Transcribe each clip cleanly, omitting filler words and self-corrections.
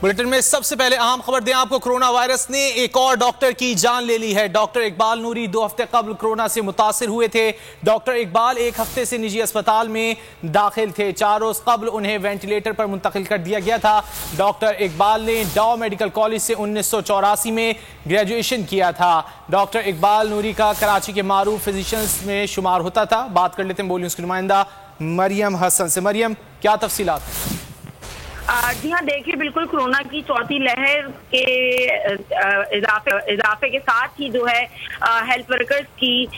Bulletin में सबसे पहले अहम खबर दें आपको। कोरोना वायरस ने एक और डॉक्टर की जान ले ली है। डॉक्टर इकबाल नूरी 2 हफ्ते कबल कोरोना से मुतासिर हुए थे। डॉक्टर इकबाल 1 हफ्ते से निजी अस्पताल में दाखिल थे। 4 रोज कबल उन्हें वेंटिलेटर पर मुंतकिल कर दिया गया था। डॉक्टर इकबाल ने डॉ मेडिकल कॉलेज से 1984 में ग्रेजुएशन किया था। डॉक्टर इकबाल नूरी का कराची के मारूफ फिजिशियंस में शुमार होता था। बात कर लेते हैं बोल न्यूज़ की नुमाइंदा मरियम हसन से। मरियम, क्या तफसीलात हैं? जी हाँ, देखिए बिल्कुल कोरोना की चौथी लहर के इजाफे के साथ ही जो है हेल्थ वर्कर्स की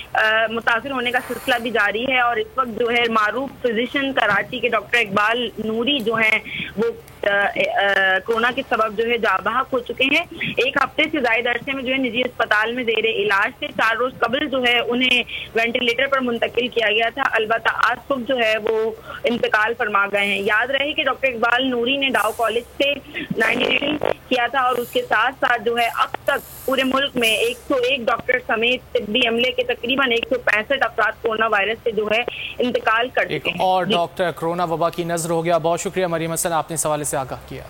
मुतासिर होने का सिलसिला भी जारी है। और इस वक्त जो है मारूफ फिजिशियन कराची के डॉक्टर इकबाल नूरी जो हैं वो कोरोना के सबब जो है जाबाहक हो चुके हैं। 1 हफ्ते से ज्यादा अरसे में जो है निजी अस्पताल में जेर इलाज थे। 4 रोज कबल जो है उन्हें वेंटिलेटर पर मुंतकिल किया गया था। अलबत्ता आज सुबह जो है वो इंतकाल फरमा गए हैं। याद रहे कि डॉक्टर इकबाल नूरी ने डाउ कॉलेज से 98 किया था और उसके साथ साथ जो है अब तक पूरे मुल्क में 101 डॉक्टर समेत तिब्बी अमले के तकरीबन 165 अफराद कोरोना वायरस से जो है इंतकाल कर चुके हैं। और डॉक्टर कोरोना वबा की नजर हो गया। बहुत शुक्रिया मरियम हसन, आपने इस हवाले से आगाह किया।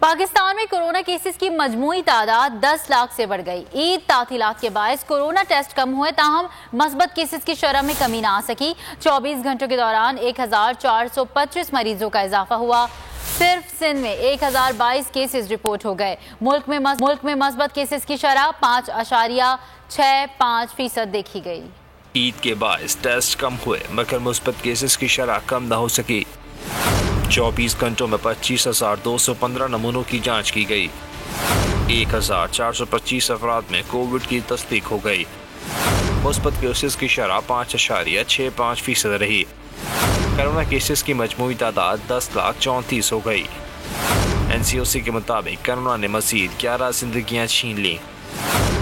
पाकिस्तान में कोरोना केसेस की मजमूई तादाद 10 लाख से बढ़ गई। ईद तातीलात के बायस कोरोना टेस्ट कम हुए, ताहम मस्बत केसेस की शरह में कमी ना आ सकी। 24 घंटों के दौरान 1425 मरीजों का इजाफा हुआ। सिर्फ सिंध में 1022 केसेस रिपोर्ट हो गए। मुल्क में मस्बत केसेस की शरह 5.65% देखी गई। ईद के बायस टेस्ट कम हुए मगर मुस्बत केसेस की शरह कम न हो सकी। 24 घंटों में 25,215 नमूनों की जांच की गई। 1,425 अफराद में कोविड की तस्दीक हो गई। मुस्बत केसेस की शरह 5.65% रही। कोरोना केसेस की मजमूई तादाद 10,34,000 हो गई। NCOC के मुताबिक कोरोना ने मजीद 11 जिंदगियां छीन ली।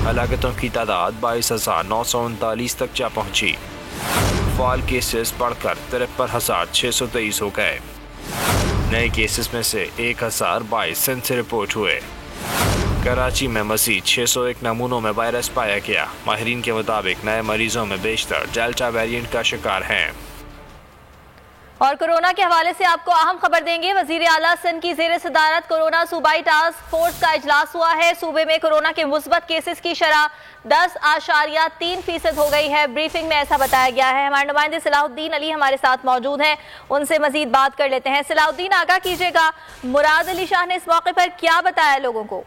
हलाकतों की तादाद 22,939 तक जा पहुंची। फाल केसेस बढ़कर 53,623 हो गए। नए केसेस में से 1,022 सिंध से रिपोर्ट हुए। कराची में मजीद 601 नमूनों में वायरस पाया गया। माहिरीन के मुताबिक नए मरीजों में बेशतर डेल्टा वेरिएंट का शिकार हैं। और कोरोना के हवाले से आपको अहम खबर देंगे। वजीर आला सिंध की जेर सदारत कोरोना सूबाई टास्क फोर्स का इजलास हुआ है। सूबे में कोरोना के मुस्बत केसेस की शरह 10.3% हो गई है। ब्रीफिंग में ऐसा बताया गया है। हमारे नुमाइंदे सलाहुद्दीन अली हमारे साथ मौजूद हैं, उनसे मजीद बात कर लेते हैं। सलाहुद्दीन, आगाह कीजिएगा, मुराद अली शाह ने इस मौके पर क्या बताया लोगों को?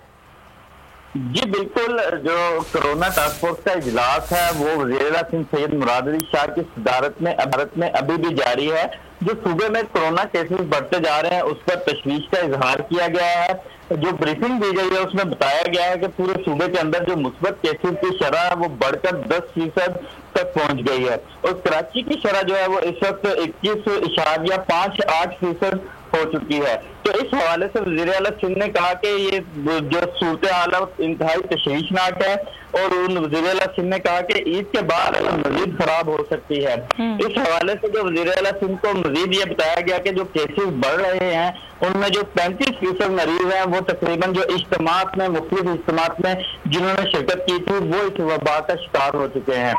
जी बिल्कुल, जो कोरोना टास्क फोर्स का इजलास है वो वज़ीर-ए-आला सिंध सैयद मुराद अली शाह की सदारत में भारत में अभी भी जारी है। जो सूबे में कोरोना केसेस बढ़ते जा रहे हैं उस पर तशवीश का इजहार किया गया है। जो ब्रीफिंग दी गई है उसमें बताया गया है कि पूरे सूबे के अंदर जो मुस्बत केसेस की शरह है वो बढ़कर 10% तक पहुंच गई है। और कराची की शरह जो है वो इस वक्त 21.58% हो चुकी है। तो इस हवाले से वज़ीर-ए-आला सिंध ने कहा कि ये जो सूरत हालत इंतहाई तशवीशनाक है और वज़ीर-ए-आला सिंध ने कहा कि ईद के बाद मजीद खराब हो सकती है। इस हवाले से जो वज़ीर-ए-आला सिंध को मजीद ये बताया गया कि जो केसेस बढ़ रहे हैं उनमें जो 35% मरीज हैं वो तकरीबन जो इज्तिमात में मुख्तलिफ इज्तिमात में जिन्होंने शिरकत की थी वो इस वबा का शिकार हो चुके हैं।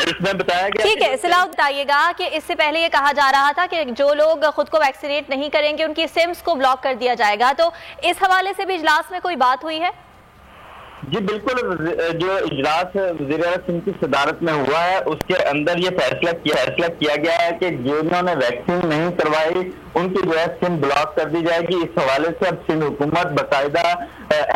इसमें बताया गया। ठीक है, सलाह बताइएगा कि इससे पहले ये कहा जा रहा था कि जो लोग खुद को वैक्सीनेट नहीं करेंगे उनकी सिम्स को ब्लॉक कर दिया जाएगा, तो इस हवाले से भी इजलास में कोई बात हुई है? जी बिल्कुल, जो इजलास वज़ीर-ए-आला सिंध की सदारत में हुआ है उसके अंदर ये फैसला किया गया है कि जिन्होंने वैक्सीन नहीं करवाई उनकी जो है सिम ब्लॉक कर दी जाएगी। इस हवाले से अब सिंध हुकूमत बाकायदा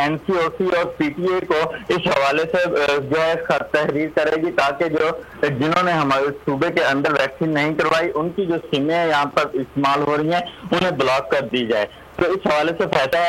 NCOC और PTA को इस हवाले से जो है तहरीर करेगी ताकि जो जिन्होंने हमारे सूबे के अंदर वैक्सीन नहीं करवाई उनकी जो सिमें यहाँ पर इस्तेमाल हो रही हैं उन्हें ब्लॉक कर दी जाए। तो इस हवाले से फैसला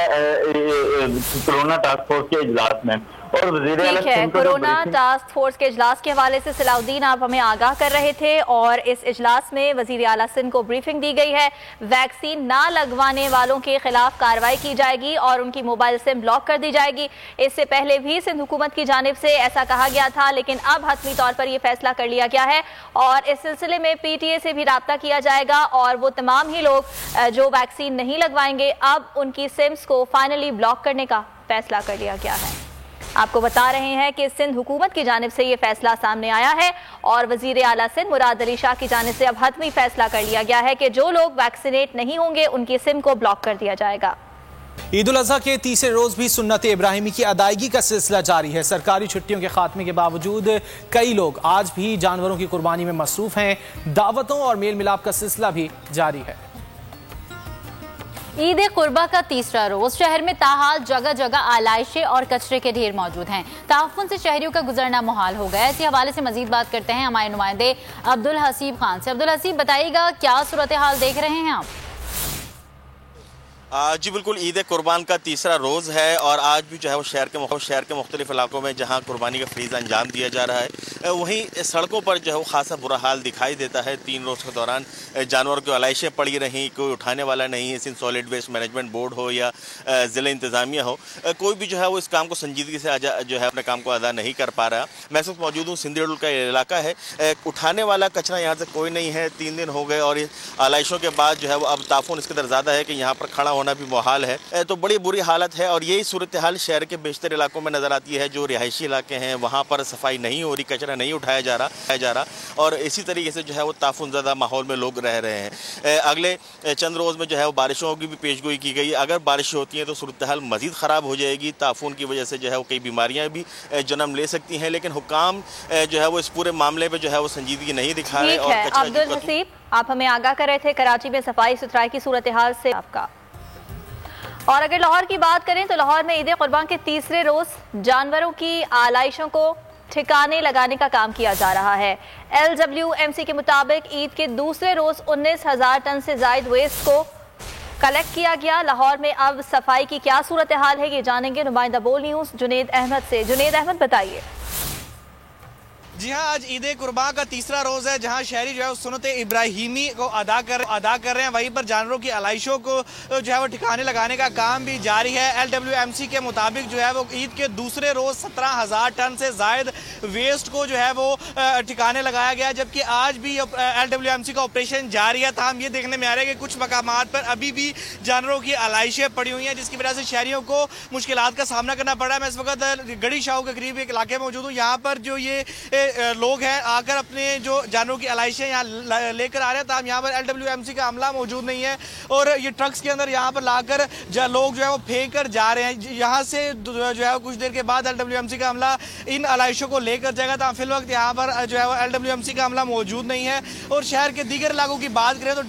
कोरोना टास्क फोर्स के इजलास में। और ठीक है, कोरोना टास्क फोर्स के इजलास के हवाले से सलाहुद्दीन आप हमें आगाह कर रहे थे। और इस इजलास में वजीर आला सिंध को ब्रीफिंग दी गई है। वैक्सीन ना लगवाने वालों के खिलाफ कार्रवाई की जाएगी और उनकी मोबाइल सिम ब्लॉक कर दी जाएगी। इससे पहले भी सिंध हुकूमत की जानिब से ऐसा कहा गया था, लेकिन अब हतमी तौर पर यह फैसला कर लिया गया है और इस सिलसिले में PTA से भी राब्ता किया जाएगा और वो तमाम ही लोग जो वैक्सीन नहीं लगवाएंगे अब उनकी सिम्स को फाइनली ब्लॉक करने का फैसला कर लिया गया है। आपको बता रहे हैं कि सिंध हुकूमत की जानिब से ये फैसला सामने आया है और वजीर आला सिंध मुराद अली शाह की जानिब से अब हतमी फैसला कर लिया गया है कि जो लोग वैक्सीनेट नहीं होंगे उनकी सिम को ब्लॉक कर दिया जाएगा। ईद उल अजहा के तीसरे रोज भी सुन्नत इब्राहिमी की अदायगी का सिलसिला जारी है। सरकारी छुट्टियों के खात्मे के बावजूद कई लोग आज भी जानवरों की कुर्बानी में मसरूफ हैं। दावतों और मेल मिलाप का सिलसिला भी जारी है। ईद कुर्बा का तीसरा रोज शहर में ताहाल जगह जगह आलाइशें और कचरे के ढेर मौजूद हैं। तहफ़्फ़ुज़ से शहरियों का गुजरना मुहाल हो गया है। इसी हवाले से मजीद बात करते हैं हमारे नुमाइंदे अब्दुल हसीब खान से। अब्दुल हसीब, बताइएगा क्या सूरत हाल देख रहे हैं आप? जी बिल्कुल, ईद कुर्बान का तीसरा रोज़ है और आज भी जो है वो शहर के मुख्तलिफ इलाकों में जहाँ कुर्बानी का फ्रीज़ अंजाम दिया जा रहा है, वहीं सड़कों पर जो है वो खासा बुरा हाल दिखाई देता है। 3 रोज़ के दौरान जानवरों की आलाइशें पड़ी रहीं, कोई उठाने वाला नहीं है। Sindh solid waste management board हो या ज़िला इंतज़ामिया हो, कोई भी जो है वो इस काम को संजीदगी से जो है अपने काम को अदा नहीं कर पा रहा। मैं इस वक्त मौजूद हूँ सिंधेड़ुल का इलाका है, उठाने वाला कचरा यहाँ से कोई नहीं है। 3 दिन हो गए और आलाइशों के बाद जो है वो अब ताफून इसके दर ज़्यादा है कि यहाँ पर खड़ा होना भी मुहाल है। तो बड़ी बुरी हालत है और यही सूरत हाल शहर के बेशतर इलाकों में नजर आती है। जो रिहायशी इलाके हैं वहाँ पर सफाई नहीं हो रही, कचरा नहीं उठाया जा रहा और इसी तरीके से जो है वो ताफून ज़्यादा माहौल में लोग रह रहे हैं। अगले चंद रोज़ में जो है वो बारिशों की भी पेशगोई की गई। अगर बारिशें होती हैं तो सूरत हाल मज़ीद ख़राब हो जाएगी। ताफून की वजह से जो है वो कई बीमारियाँ भी जन्म ले सकती हैं, लेकिन हुक्काम जो है वो इस पूरे मामले पर जो है वो संजीदगी नहीं दिखा रहे। और अब्दुल हसीब, आप हमें आगाह कर रहे थे कराची में सफाई सुथराई की सूरत हाल से आपका। और अगर लाहौर की बात करें तो लाहौर में ईद कुर्बान के तीसरे रोज जानवरों की आलाइशों को ठिकाने लगाने का काम किया जा रहा है। LWMC के मुताबिक ईद के दूसरे रोज 19,000 टन से जायद वेस्ट को कलेक्ट किया गया। लाहौर में अब सफाई की क्या सूरत हाल है, ये जानेंगे नुमाइंदा बोल न्यूज़ जुनेद अहमद से। जुनेद अहमद, बताइए। जी हाँ, आज ईद कुर्बान का तीसरा रोज है जहाँ शहरी जो है सुन्नत इब्राहिमी को अदा कर रहे हैं। वहीं पर जानवरों की आलाइशों को जो है वो ठिकाने लगाने का काम भी जारी है। LWMC के मुताबिक जो है वो ईद के दूसरे रोज 17,000 टन से जायद वेस्ट को जो है वो ठिकाने लगाया गया, जबकि आज भी LWMC का ऑपरेशन जारी है। ताहम ये देखने में आ रहा है कि कुछ मकामात पर अभी भी जानवरों की आलाइशें पड़ी हुई हैं, जिसकी वजह से शहरियों को मुश्किलात का सामना करना पड़ रहा है। मैं इस वक्त गढ़ी शाह के करीब एक इलाके में मौजूद हूँ। यहाँ पर जो ये लोग हैं आकर अपने जो जानवरों की आलाइशें यहाँ लेकर आ रहे हैं। तब यहाँ पर LWMC का अमला मौजूद नहीं है और ये ट्रक्स के अंदर यहाँ पर लाकर लोग जो है वो फेंक कर जा रहे हैं। यहाँ से जो है कुछ देर के बाद LWMC का अमला इन आलाइशों को लेकर जाएगा। तब फिल वक्त यहाँ पर जो है वो LWMC का अमला मौजूद नहीं है। और शहर के दीगर इलाकों की बात करें तो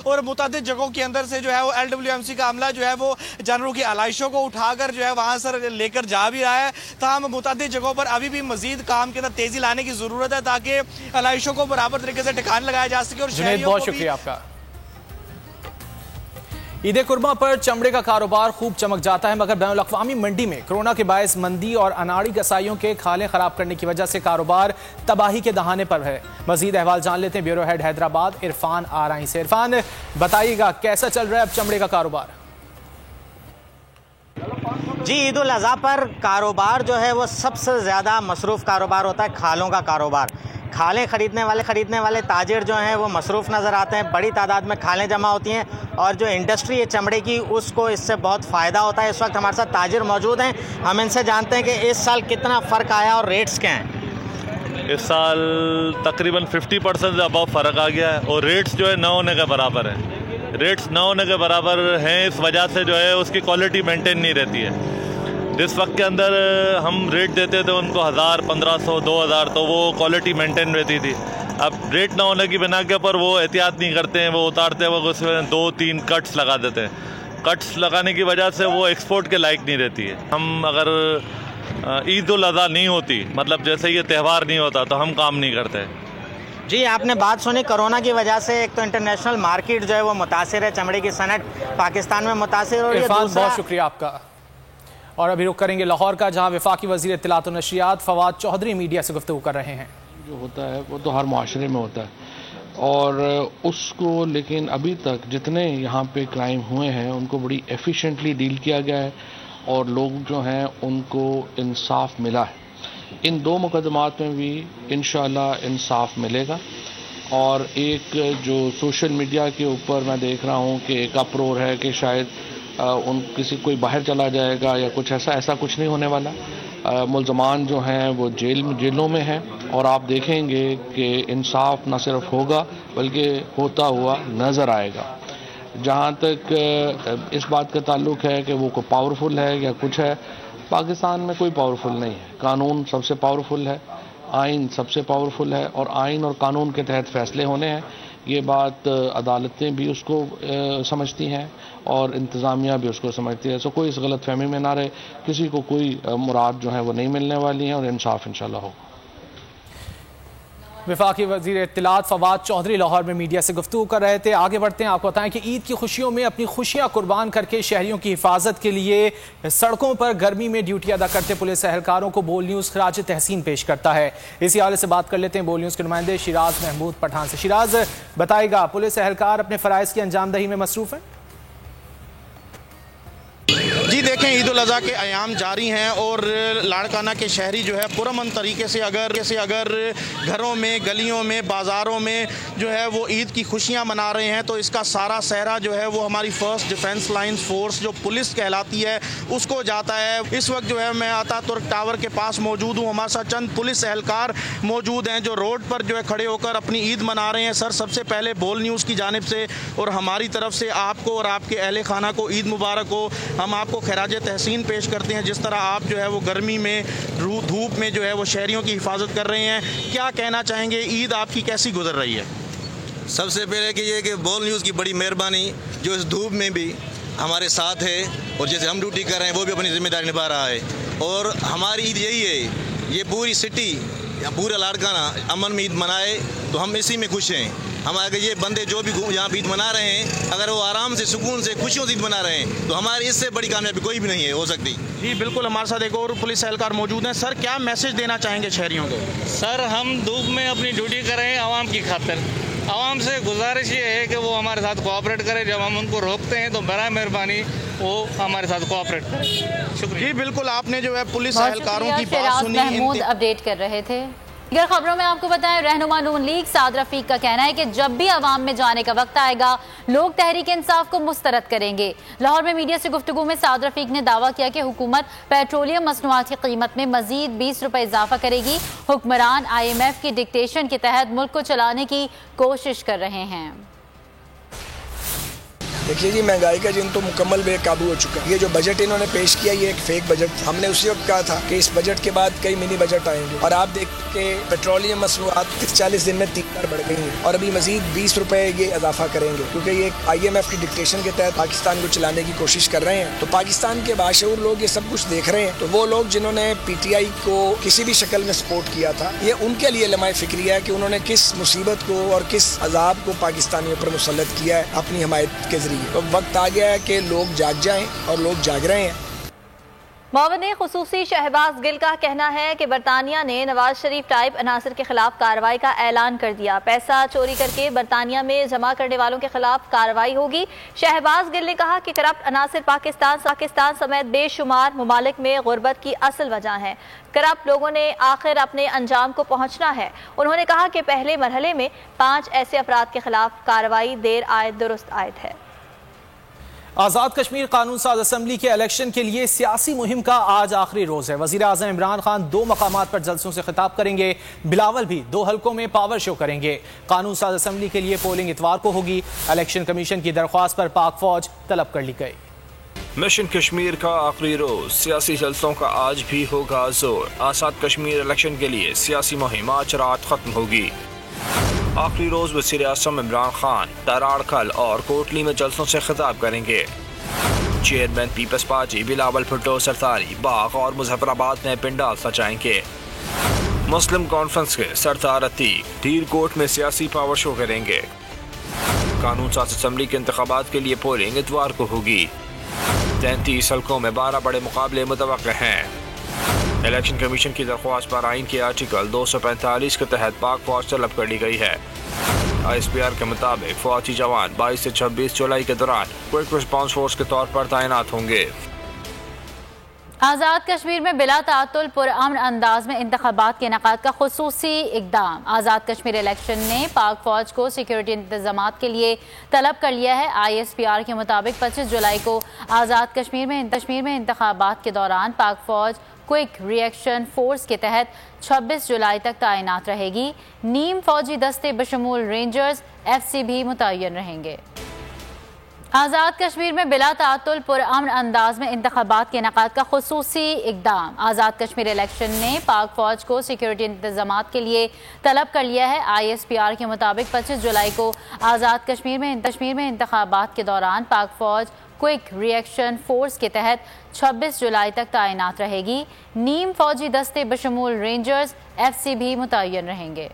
और मुतादिद जगहों के अंदर से जो है वो LWMC का अमला जो है वो जानवरों की आलाइशों को उठाकर जो है वहाँ से लेकर जा भी रहा है। तमाम मुतादिद जगहों पर अभी भी मजीद काम के अंदर तेजी लाने की जरूरत है ताकि आलाइशों को बराबर तरीके से ठिकाने लगाया जा सके। और बहुत शुक्रिया आपका। ईद कुर्बान पर चमड़े का कारोबार खूब चमक जाता है, मगर बैनुल अक़वामी मंडी में कोरोना के बायस मंदी और अनाड़ी कसाईयों के खाले खराब करने की वजह से कारोबार तबाही के दहाने पर है। मजीद अहवाल जान लेते हैं ब्यूरो हेड हैदराबाद इरफान आराई से। इरफान, बताइएगा कैसा चल रहा है अब चमड़े का कारोबार? जी, ईद उल अज़हा पर कारोबार जो है वो सबसे ज़्यादा मसरूफ़ कारोबार होता है खालों का कारोबार। खालें खरीदने वाले ताजिर जो हैं वो मसरूफ़ नज़र आते हैं। बड़ी तादाद में खालें जमा होती हैं और जो इंडस्ट्री है चमड़े की उसको इससे बहुत फ़ायदा होता है। इस वक्त हमारे साथ ताजिर मौजूद हैं, हम इनसे जानते हैं कि इस साल कितना फ़र्क आया और रेट्स क्या हैं। इस साल तकरीबन 50% अबव फ़र्क आ गया है और रेट्स जो है न होने के बराबर है। रेट्स न होने के बराबर हैं इस वजह से जो है उसकी क्वालिटी मेंटेन नहीं रहती है। जिस वक्त के अंदर हम रेट देते थे उनको 1000, 1500, 2000 तो वो क्वालिटी मेंटेन रहती थी। अब रेट ना होने की बिना के ऊपर वो एहतियात नहीं करते हैं, वो उतारते वक्त उसमें 2-3 कट्स लगा देते हैं। कट्स लगाने की वजह से वो एक्सपोर्ट के लायक नहीं रहती है। हम अगर ईद उल अज़हा नहीं होती, मतलब जैसे ये त्यौहार नहीं होता, तो हम काम नहीं करते। जी, आपने बात सुनी कोरोना की वजह से एक तो इंटरनेशनल मार्केट जो है वो मुतासिर है, चमड़े की सनत पाकिस्तान में मुतासिर। और ये बहुत शुक्रिया आपका। और अभी रुक करेंगे लाहौर का, जहां वफाकी वज़ीर इत्तलात व नशरियात फवाद चौधरी मीडिया से गुफ्तगू कर रहे हैं। जो होता है वो तो हर मुआशरे में होता है और उसको, लेकिन अभी तक जितने यहाँ पे क्राइम हुए हैं उनको बड़ी एफिशिएंटली डील किया गया है और लोग जो हैं उनको इंसाफ मिला है। इन 2 मुकदमात में भी इंशाअल्लाह इंसाफ मिलेगा। और एक जो सोशल मीडिया के ऊपर मैं देख रहा हूँ कि एक अप्रोर है कि शायद कोई बाहर चला जाएगा या कुछ ऐसा कुछ नहीं होने वाला। मुल्ज़मान जो हैं वो जेलों में हैं और आप देखेंगे कि इंसाफ न सिर्फ होगा बल्कि होता हुआ नज़र आएगा। जहाँ तक इस बात का ताल्लुक है कि वो कोई पावरफुल है या कुछ है, पाकिस्तान में कोई पावरफुल नहीं है। कानून सबसे पावरफुल है, आइन सबसे पावरफुल है और आइन और कानून के तहत फैसले होने हैं। ये बात अदालतें भी उसको समझती हैं और इंतज़ामिया भी उसको समझती है। सो कोई इस गलत फहमी में ना रहे, किसी को कोई मुराद जो है वो नहीं मिलने वाली है और इंसाफ इंशाल्लाह होगा। वफाकी वज़ीर इत्तलात फवाद चौधरी लाहौर में मीडिया से गुफ्तगू कर रहे थे। आगे बढ़ते हैं, आपको बताएं कि ईद की खुशियों में अपनी खुशियां कुर्बान करके शहरियों की हिफाजत के लिए सड़कों पर गर्मी में ड्यूटी अदा करते पुलिस एहलकारों को बोल न्यूज़ खराज तहसीन पेश करता है। इसी हवाले से बात कर लेते हैं बोल न्यूज़ के नुमाइंदे शिराज महमूद पठान से। शिराज, बताएगा पुलिस एहलकार अपने फ़राइज़ की अंजामदही में मसरूफ़ हैं? जी देखें, ईद उल अज़हा के अयाम जारी हैं और लाड़काना के शहरी जो है पुरअमन तरीके से अगर घरों में, गलियों में, बाज़ारों में जो है वो ईद की खुशियां मना रहे हैं, तो इसका सारा सहरा जो है वो हमारी फर्स्ट डिफेंस लाइन फोर्स जो पुलिस कहलाती है उसको जाता है। इस वक्त जो है मैं अतातुर्क टावर के पास मौजूद हूँ। हमारे साथ चंद पुलिस एहलकार मौजूद हैं जो रोड पर जो है खड़े होकर अपनी ईद मना रहे हैं। सर, सबसे पहले बोल न्यूज़ की जानिब से और हमारी तरफ से आपको और आपके अहले खाना को ईद मुबारक हो। हम आपको खराज तहसीन पेश करते हैं जिस तरह आप जो है वो गर्मी में, धूप में जो है वो शहरियों की हिफाजत कर रहे हैं। क्या कहना चाहेंगे, ईद आपकी कैसी गुजर रही है? सबसे पहले कि ये कि बोल न्यूज़ की बड़ी मेहरबानी जो इस धूप में भी हमारे साथ है और जैसे हम ड्यूटी कर रहे हैं वो भी अपनी जिम्मेदारी निभा रहा है। और हमारी ईद यही है, ये पूरी सिटी या पूरा लाड़काना अमन में ईद मनाए, तो हम इसी में खुश हैं। हम अगर ये बंदे जो भी यहाँ ईद मना रहे हैं, अगर वो आराम से, सुकून से, खुशियों से ईद मना रहे हैं, तो हमारी इससे बड़ी कामयाबी कोई भी नहीं है हो सकती। जी बिल्कुल, हमारे साथ एक और पुलिस एहलकार मौजूद हैं। सर, क्या मैसेज देना चाहेंगे शहरियों को? सर, हम धूप में अपनी ड्यूटी कर रहे हैं आवाम की खातिर। आवाम से गुजारिश ये है कि वो हमारे साथ कोऑपरेट करें। जब हम उनको रोकते हैं तो बड़ा मेहरबानी वो हमारे साथ कोऑपरेट करें। शुक्रिया। जी बिल्कुल, आपने जो है पुलिस एहलकारों की बात सुनी। महमूद अपडेट कर रहे थे। अगर खबरों में आपको बताएं, रहनुमा नून लीग साद रफीक का कहना है कि जब भी अवाम में जाने का वक्त आएगा लोग तहरीक इंसाफ को मुस्तरद करेंगे। लाहौर में मीडिया से गुफ्तगू में साद रफीक ने दावा किया कि हुकूमत पेट्रोलियम मसनूआत की कीमत में मजीद 20 रुपए इजाफा करेगी। हुक्मरान IMF की डिक्टेशन के तहत मुल्क को चलाने की कोशिश कर रहे हैं। देखिए जी, महंगाई का जिन तो मुकम्मल बेकाबू हो चुका है। ये जो बजट इन्होंने पेश किया ये एक फेक बजट था। हमने उसी वक्त कहा था कि इस बजट के बाद कई मिनी बजट आएंगे और आप देख के पेट्रोलियम मसनूआत 40 दिन में 3 बार बढ़ गई हैं और अभी मजीद 20 रुपए ये इजाफा करेंगे क्योंकि ये IMF की डिक्टेशन के तहत पाकिस्तान को चलाने की कोशिश कर रहे हैं। तो पाकिस्तान के बाशऊर लोग ये सब कुछ देख रहे हैं। तो वो लोग जिन्होंने PTI को किसी भी शक्ल में सपोर्ट किया था, ये उनके लिए लम्हा फिक्रिया है कि उन्होंने किस मुसीबत को और किस अजाब को पाकिस्तानियों पर मुसल्लत किया है अपनी हमायत के जरिए। तो वक्त आ गया है कि लोग जाग जाएं और लोग जाग रहे हैं। मुआविन खुसूसी शहबाज गिल का कहना है कि बरतानिया ने नवाज शरीफ टाइप अनासर के खिलाफ कार्रवाई का ऐलान कर दिया। पैसा चोरी करके बरतानिया में जमा करने वालों के खिलाफ कार्रवाई होगी। शहबाज गिल ने कहा कि करप्ट अनासर पाकिस्तान समेत बेशुमार ममालिक में गुर्बत की असल वजह है। करप्ट लोगों ने आखिर अपने अंजाम को पहुंचना है। उन्होंने कहा कि पहले मरहले में 5 ऐसे अफराद के खिलाफ कार्रवाई देर आयद दुरुस्त आयद है। आज़ाद कश्मीर कानून साज असम्बली के इलेक्शन के लिए सियासी मुहिम का आज आखिरी रोज है। वज़ीर आज़म इमरान खान 2 मकामात पर जलसों से खिताब करेंगे। बिलावल भी 2 हलकों में पावर शो करेंगे। कानून साज असम्बली के लिए पोलिंग इतवार को होगी। इलेक्शन कमीशन की दरख्वास्त पर पाक फौज तलब कर ली गई। मिशन कश्मीर का आखिरी रोज, सियासी जलसों का आज भी होगा जोर। आज़ाद कश्मीर इलेक्शन के लिए सियासी मुहिम आज रात खत्म होगी। आखिरी रोज वज़ीर आज़म इमरान खान तराड़कल और कोटली में जलसों से खिताब करेंगे। Chairman Peoples Party Bilawal Bhutto सरदारी बाग और मुजफ्फराबाद में पिंडाल सजाएंगे। मुस्लिम कॉन्फ्रेंस के सरदार अतीक धीरकोट में सियासी पावर शो करेंगे। कानून साज असम्बली के इंतखाबात के लिए पोलिंग इतवार को होगी। 33 हलकों में 12 बड़े मुकाबले मुतवक्किल हैं। इलेक्शन कमीशन की दरख्वास्त पर आइन के आर्टिकल 245 के तहत पाक फौज तलब कर ली गई है। ISPR के मुताबिक फौजी जवान 22 से 26 जुलाई के दौरान क्विक रिस्पांस फोर्स के तौर पर तैनात होंगे। आज़ाद कश्मीर में बिला तातुल पुरअमन अंदाज में इंतखाबात के इनेकाद का खुसूसी इक़दाम। आज़ाद कश्मीर इलेक्शन ने पाक फौज को सिक्योरिटी इंतजामात के लिए तलब कर लिया है। ISPR के मुताबिक 25 जुलाई को आज़ाद कश्मीर में इंतखाबात के दौरान पाक फौज क्विक रिएक्शन फोर्स के तहत 26 जुलाई तक तैनात रहेगी। नीम फौजी दस्ते बशमूल रेंजर्स FC भी मुतय्यन रहेंगे। आज़ाद कश्मीर में बिला तातुल पुरअमन अंदाज में इंतखाबात के इनेकाद का खुसूसी इक़दाम। आज़ाद कश्मीर इलेक्शन ने पाक फौज को सिक्योरिटी इंतजामात के लिए तलब कर लिया है। ISPR के मुताबिक 25 जुलाई को आज़ाद कश्मीर में इंतखाबात के दौरान पाक फौज क्विक रिएक्शन फोर्स के तहत 26 जुलाई तक तैनात रहेगी। नीम फौजी दस्ते बशमूल रेंजर्स FC भी मुतय्यन रहेंगे।